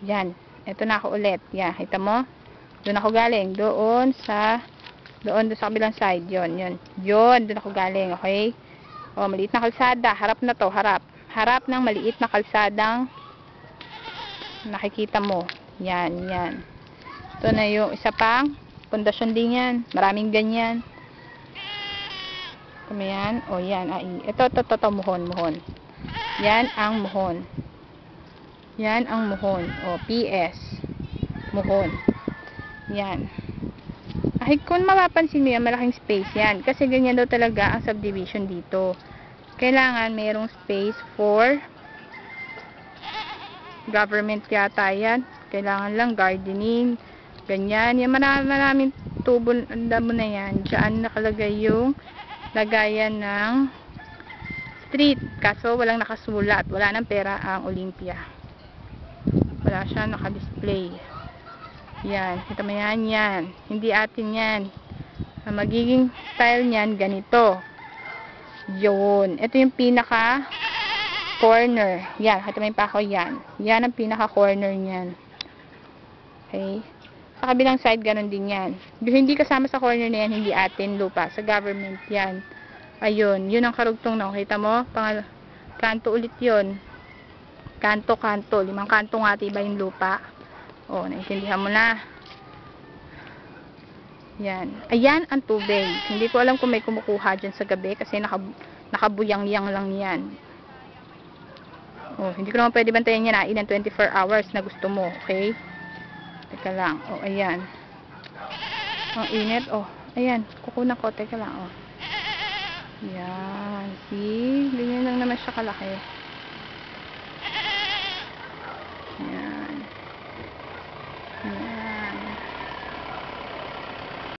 Yan. Ito na ako ulit. Yan. Kita mo? Doon ako galing. Doon sa kabilang side. Yun. Doon ako galing. Okay? O, maliit na kalsada. Harap na to. Harap ng maliit na kalsadang nakikita mo. Yan. Ito na yung isa pang pundasyon din yan. Maraming ganyan. Ito yan. O, yan. Ito. Muhon. Yan ang muhon. O, PS. Muhon. Yan. Kung mapapansin mo yan, malaking space yan. Kasi ganyan daw talaga ang subdivision dito. Kailangan mayroong space for government yata yan. Kailangan lang gardening. Ganyan. Yan, maraming tubo na yan. Diyan nakalagay yung lagayan ng street. Kaso walang nakasulat. Wala nang pera ang Olympia. Wala siya nakadisplay. Yan. Kita mo yan. Hindi atin yan. Ang magiging style niyan, ganito. Yun. Ito yung pinaka corner. Yan. Kita mo yung pako yan. Yan ang pinaka corner niyan. Okay. Sa kabilang side, ganun din yan. Yung hindi kasama sa corner na yan, hindi atin lupa. Sa government yan. Ayun. Yun ang karugtong na. Kita mo? Kanto ulit yun. Kanto. 5 kanto nga diba yung lupa. O, naintindihan mo na. Yan. Ayan ang tubig. Hindi ko alam kung may kumukuha dyan sa gabi kasi nakabuyang-yang lang yan. O, hindi ko naman pwede bantayan yan ng 24 hours na gusto mo. Okay? Teka lang. O, ayan. Ang init. O, ayan. Kukunan ko. Teka lang. O. Yan. See? Ganyan lang naman siya kalaki.